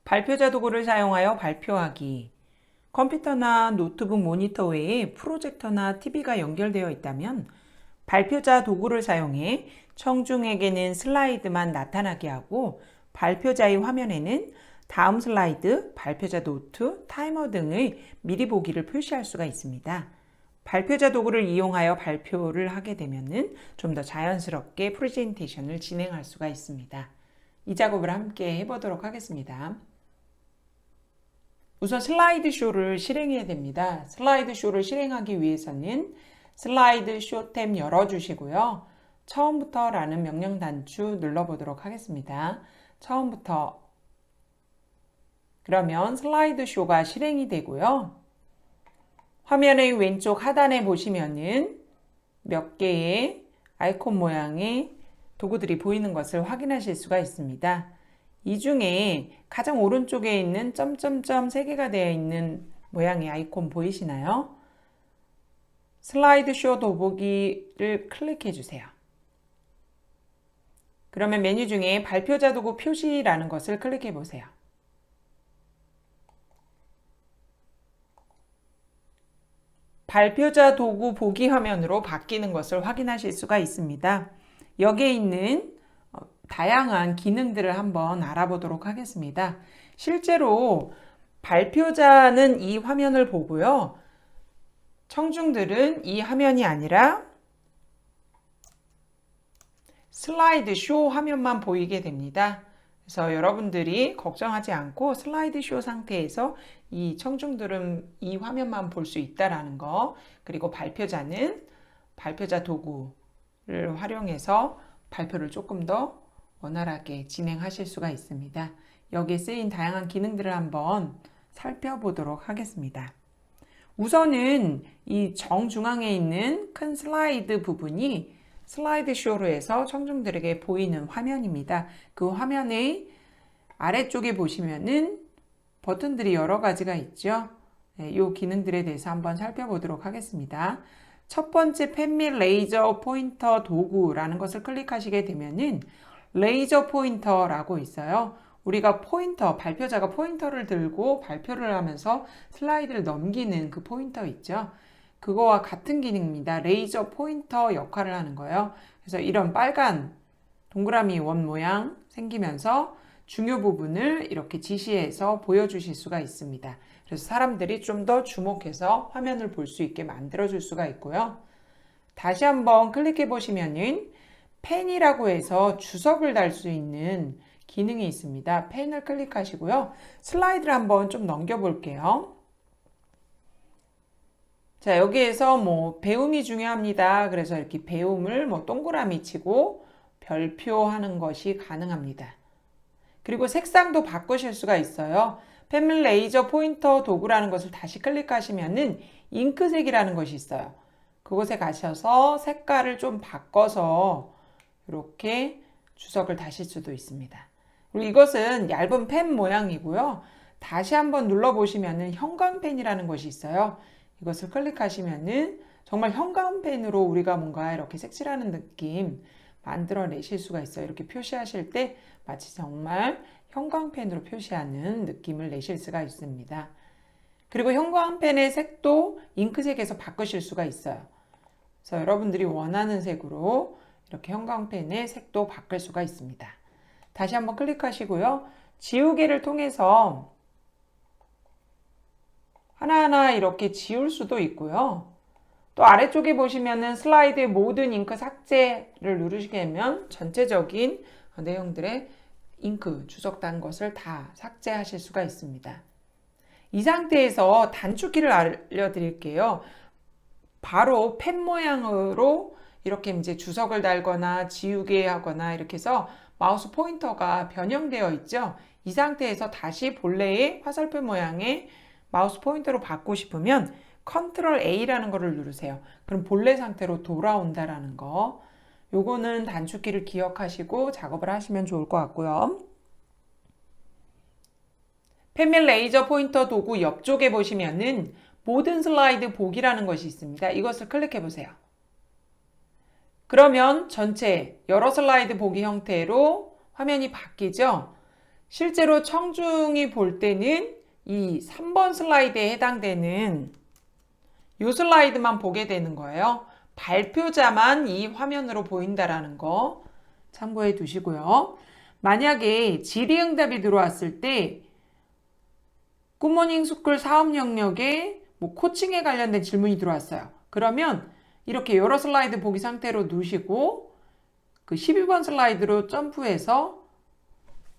발표자 도구를 사용하여 발표하기. 컴퓨터나 노트북 모니터 외에 프로젝터나 TV가 연결되어 있다면 발표자 도구를 사용해 청중에게는 슬라이드만 나타나게 하고 발표자의 화면에는 다음 슬라이드, 발표자 노트, 타이머 등의 미리 보기를 표시할 수가 있습니다. 발표자 도구를 이용하여 발표를 하게 되면 좀 더 자연스럽게 프레젠테이션을 진행할 수가 있습니다. 이 작업을 함께 해보도록 하겠습니다. 우선 슬라이드 쇼를 실행해야 됩니다. 슬라이드 쇼를 실행하기 위해서는 슬라이드 쇼 탭 열어주시고요. 처음부터 라는 명령 단추 눌러보도록 하겠습니다. 처음부터. 그러면 슬라이드 쇼가 실행이 되고요. 화면의 왼쪽 하단에 보시면은 몇 개의 아이콘 모양의 도구들이 보이는 것을 확인하실 수가 있습니다. 이 중에 가장 오른쪽에 있는 점점점 3개가 되어 있는 모양의 아이콘 보이시나요? 슬라이드 쇼 돋보기를 클릭해 주세요. 그러면 메뉴 중에 발표자 도구 표시라는 것을 클릭해 보세요. 발표자 도구 보기 화면으로 바뀌는 것을 확인하실 수가 있습니다. 여기에 있는 다양한 기능들을 한번 알아보도록 하겠습니다. 실제로 발표자는 이 화면을 보고요. 청중들은 이 화면이 아니라 슬라이드 쇼 화면만 보이게 됩니다. 그래서 여러분들이 걱정하지 않고 슬라이드 쇼 상태에서 이 청중들은 이 화면만 볼 수 있다라는 거, 그리고 발표자는 발표자 도구를 활용해서 발표를 조금 더 원활하게 진행하실 수가 있습니다. 여기에 쓰인 다양한 기능들을 한번 살펴보도록 하겠습니다. 우선은 이 정중앙에 있는 큰 슬라이드 부분이 슬라이드 쇼로 해서 청중들에게 보이는 화면입니다. 그 화면의 아래쪽에 보시면은 버튼들이 여러 가지가 있죠. 이 기능들에 대해서 한번 살펴보도록 하겠습니다. 첫 번째 펜 및 레이저 포인터 도구라는 것을 클릭하시게 되면은 레이저 포인터라고 있어요. 우리가 포인터, 발표자가 포인터를 들고 발표를 하면서 슬라이드를 넘기는 그 포인터 있죠. 그거와 같은 기능입니다. 레이저 포인터 역할을 하는 거예요. 그래서 이런 빨간 동그라미 원 모양 생기면서 중요 부분을 이렇게 지시해서 보여주실 수가 있습니다. 그래서 사람들이 좀 더 주목해서 화면을 볼 수 있게 만들어줄 수가 있고요. 다시 한번 클릭해 보시면은 펜이라고 해서 주석을 달 수 있는 기능이 있습니다. 펜을 클릭하시고요. 슬라이드를 한번 좀 넘겨 볼게요. 자, 여기에서 배움이 중요합니다. 그래서 이렇게 배움을 동그라미 치고 별표하는 것이 가능합니다. 그리고 색상도 바꾸실 수가 있어요. 펜 및 레이저 포인터 도구라는 것을 다시 클릭하시면은 잉크색이라는 것이 있어요. 그곳에 가셔서 색깔을 좀 바꿔서 이렇게 주석을 다실 수도 있습니다. 그리고 이것은 얇은 펜 모양이고요. 다시 한번 눌러보시면은 형광펜이라는 것이 있어요. 이것을 클릭하시면은 정말 형광펜으로 우리가 뭔가 이렇게 색칠하는 느낌 만들어내실 수가 있어요. 이렇게 표시하실 때 마치 정말 형광펜으로 표시하는 느낌을 내실 수가 있습니다. 그리고 형광펜의 색도 잉크색에서 바꾸실 수가 있어요. 그래서 여러분들이 원하는 색으로 이렇게 형광펜의 색도 바꿀 수가 있습니다. 다시 한번 클릭하시고요. 지우개를 통해서 하나하나 이렇게 지울 수도 있고요. 또 아래쪽에 보시면은 슬라이드의 모든 잉크 삭제를 누르시게 되면 전체적인 내용들의 잉크 주석단 것을 다 삭제하실 수가 있습니다. 이 상태에서 단축키를 알려드릴게요. 바로 펜 모양으로 이렇게 이제 주석을 달거나 지우개 하거나 이렇게 해서 마우스 포인터가 변형되어 있죠. 이 상태에서 다시 본래의 화살표 모양의 마우스 포인터로 바꾸고 싶으면 컨트롤 A라는 거를 누르세요. 그럼 본래 상태로 돌아온다라는 거. 요거는 단축키를 기억하시고 작업을 하시면 좋을 것 같고요. 펜 및 레이저 포인터 도구 옆쪽에 보시면은 모든 슬라이드 보기라는 것이 있습니다. 이것을 클릭해 보세요. 그러면 전체 여러 슬라이드 보기 형태로 화면이 바뀌죠. 실제로 청중이 볼 때는 이 3번 슬라이드에 해당되는 이 슬라이드만 보게 되는 거예요. 발표자만 이 화면으로 보인다라는 거 참고해 두시고요. 만약에 질의응답이 들어왔을 때 굿모닝 스쿨 사업 영역에 코칭에 관련된 질문이 들어왔어요. 그러면 이렇게 여러 슬라이드 보기 상태로 두시고 그 12번 슬라이드로 점프해서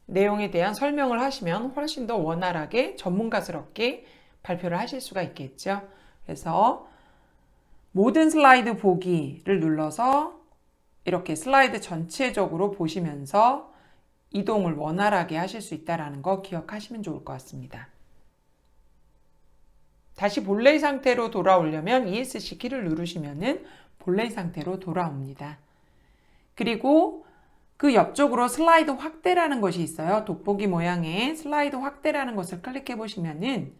내용에 대한 설명을 하시면 훨씬 더 원활하게 전문가스럽게 발표를 하실 수가 있겠죠. 그래서 모든 슬라이드 보기를 눌러서 이렇게 슬라이드 전체적으로 보시면서 이동을 원활하게 하실 수 있다는 거 기억하시면 좋을 것 같습니다. 다시 본래의 상태로 돌아오려면 ESC 키를 누르시면 본래의 상태로 돌아옵니다. 그리고 그 옆쪽으로 슬라이드 확대라는 것이 있어요. 돋보기 모양의 슬라이드 확대라는 것을 클릭해 보시면은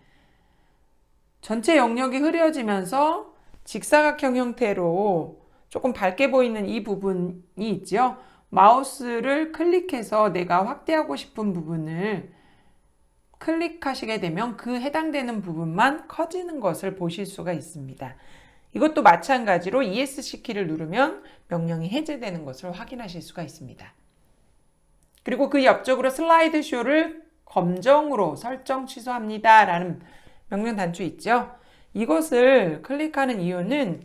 전체 영역이 흐려지면서 직사각형 형태로 조금 밝게 보이는 이 부분이 있죠. 마우스를 클릭해서 내가 확대하고 싶은 부분을 클릭하시게 되면 그 해당되는 부분만 커지는 것을 보실 수가 있습니다. 이것도 마찬가지로 ESC 키를 누르면 명령이 해제되는 것을 확인하실 수가 있습니다. 그리고 그 옆쪽으로 슬라이드 쇼를 검정으로 설정 취소합니다 라는 명령 단추 있죠. 이것을 클릭하는 이유는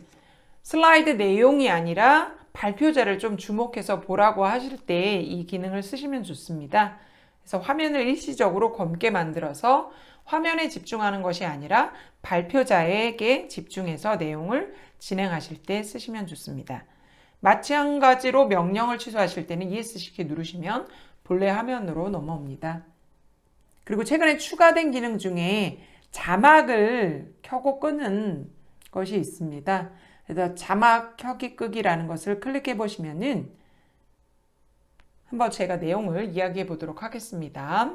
슬라이드 내용이 아니라 발표자를 좀 주목해서 보라고 하실 때 이 기능을 쓰시면 좋습니다. 그래서 화면을 일시적으로 검게 만들어서 화면에 집중하는 것이 아니라 발표자에게 집중해서 내용을 진행하실 때 쓰시면 좋습니다. 마찬가지로 명령을 취소하실 때는 ESC 키 누르시면 본래 화면으로 넘어옵니다. 그리고 최근에 추가된 기능 중에 자막을 켜고 끄는 것이 있습니다. 그래서 자막 켜기 끄기라는 것을 클릭해 보시면은 한번 제가 내용을 이야기해 보도록 하겠습니다.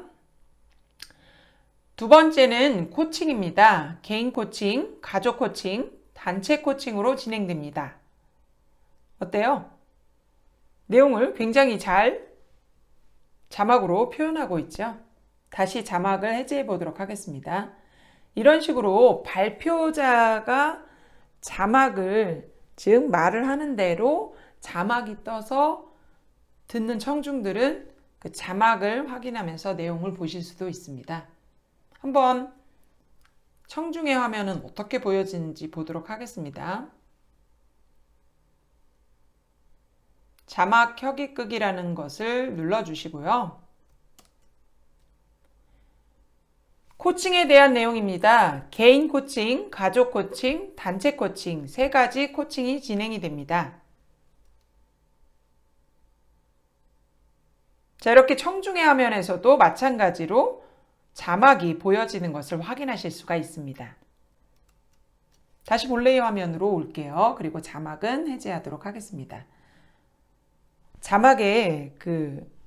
두 번째는 코칭입니다. 개인 코칭, 가족 코칭, 단체 코칭으로 진행됩니다. 어때요? 내용을 굉장히 잘 자막으로 표현하고 있죠. 다시 자막을 해제해 보도록 하겠습니다. 이런 식으로 발표자가 자막을, 즉 말을 하는 대로 자막이 떠서 듣는 청중들은 그 자막을 확인하면서 내용을 보실 수도 있습니다. 한번 청중의 화면은 어떻게 보여지는지 보도록 하겠습니다. 자막 켜기 끄기라는 것을 눌러주시고요. 코칭에 대한 내용입니다. 개인 코칭, 가족 코칭, 단체 코칭 세 가지 코칭이 진행이 됩니다. 자, 이렇게 청중의 화면에서도 마찬가지로 자막이 보여지는 것을 확인하실 수가 있습니다. 다시 본래의 화면으로 올게요. 그리고 자막은 해제하도록 하겠습니다. 자막에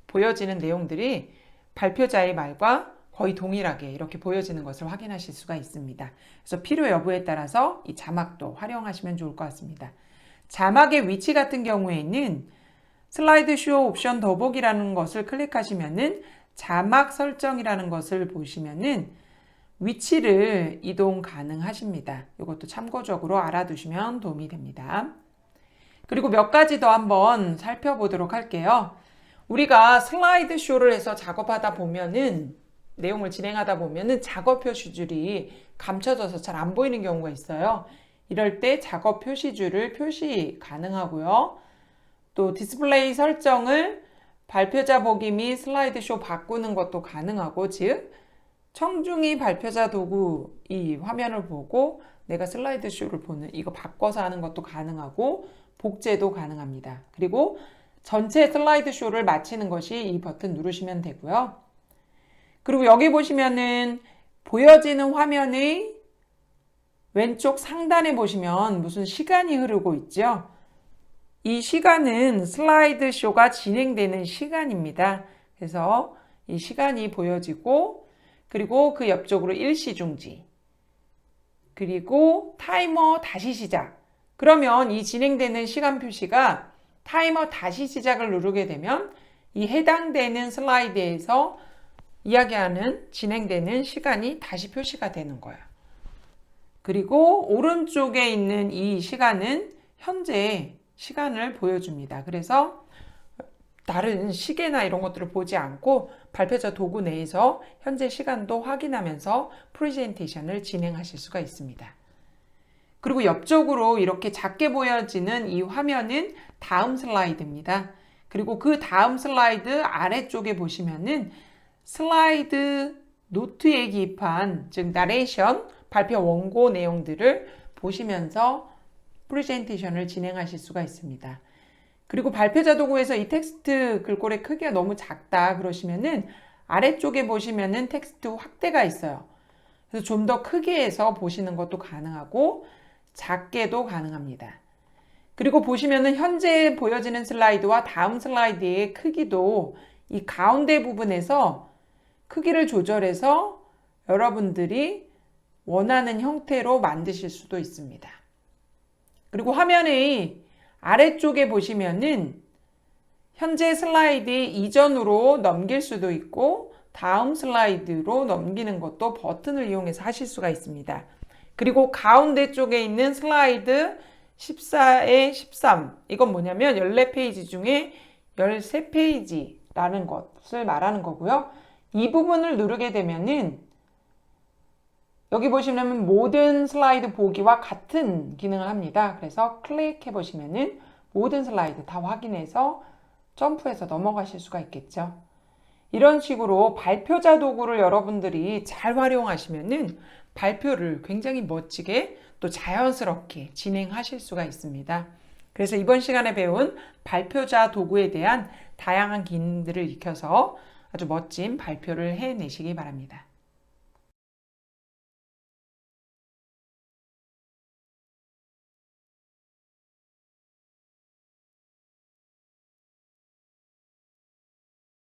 보여지는 내용들이 발표자의 말과 거의 동일하게 이렇게 보여지는 것을 확인하실 수가 있습니다. 그래서 필요 여부에 따라서 이 자막도 활용하시면 좋을 것 같습니다. 자막의 위치 같은 경우에는 슬라이드 쇼 옵션 더보기라는 것을 클릭하시면은 자막 설정이라는 것을 보시면은 위치를 이동 가능하십니다. 이것도 참고적으로 알아두시면 도움이 됩니다. 그리고 몇 가지 더 한번 살펴보도록 할게요. 우리가 슬라이드 쇼를 해서 작업하다 보면은 내용을 진행하다 보면은 작업 표시줄이 감춰져서 잘 안 보이는 경우가 있어요. 이럴 때 작업 표시줄을 표시 가능하고요. 또 디스플레이 설정을 발표자 보기 및 슬라이드 쇼 바꾸는 것도 가능하고, 즉 청중이 발표자 도구 이 화면을 보고 내가 슬라이드 쇼를 보는 이거 바꿔서 하는 것도 가능하고 복제도 가능합니다. 그리고 전체 슬라이드 쇼를 마치는 것이 이 버튼 누르시면 되고요. 그리고 여기 보시면은 보여지는 화면의 왼쪽 상단에 보시면 무슨 시간이 흐르고 있죠. 이 시간은 슬라이드 쇼가 진행되는 시간입니다. 그래서 이 시간이 보여지고, 그리고 그 옆쪽으로 일시 중지, 그리고 타이머 다시 시작. 그러면 이 진행되는 시간 표시가 타이머 다시 시작을 누르게 되면 이 해당되는 슬라이드에서 이야기하는 진행되는 시간이 다시 표시가 되는 거예요. 그리고 오른쪽에 있는 이 시간은 현재 시간을 보여줍니다. 그래서 다른 시계나 이런 것들을 보지 않고 발표자 도구 내에서 현재 시간도 확인하면서 프레젠테이션을 진행하실 수가 있습니다. 그리고 옆쪽으로 이렇게 작게 보여지는 이 화면은 다음 슬라이드입니다. 그리고 그 다음 슬라이드 아래쪽에 보시면은 슬라이드 노트에 기입한, 즉 나레이션, 발표 원고 내용들을 보시면서 프레젠테이션을 진행하실 수가 있습니다. 그리고 발표자 도구에서 이 텍스트 글꼴의 크기가 너무 작다 그러시면은 아래쪽에 보시면은 텍스트 확대가 있어요. 그래서 좀 더 크게 해서 보시는 것도 가능하고 작게도 가능합니다. 그리고 보시면은 현재 보여지는 슬라이드와 다음 슬라이드의 크기도 이 가운데 부분에서 크기를 조절해서 여러분들이 원하는 형태로 만드실 수도 있습니다. 그리고 화면의 아래쪽에 보시면은 현재 슬라이드 이전으로 넘길 수도 있고 다음 슬라이드로 넘기는 것도 버튼을 이용해서 하실 수가 있습니다. 그리고 가운데 쪽에 있는 슬라이드 14에 13, 이건 뭐냐면 14페이지 중에 13페이지라는 것을 말하는 거고요. 이 부분을 누르게 되면은 여기 보시면 모든 슬라이드 보기와 같은 기능을 합니다. 그래서 클릭해 보시면은 모든 슬라이드 다 확인해서 점프해서 넘어가실 수가 있겠죠. 이런 식으로 발표자 도구를 여러분들이 잘 활용하시면은 발표를 굉장히 멋지게 또 자연스럽게 진행하실 수가 있습니다. 그래서 이번 시간에 배운 발표자 도구에 대한 다양한 기능들을 익혀서 아주 멋진 발표를 해내시기 바랍니다.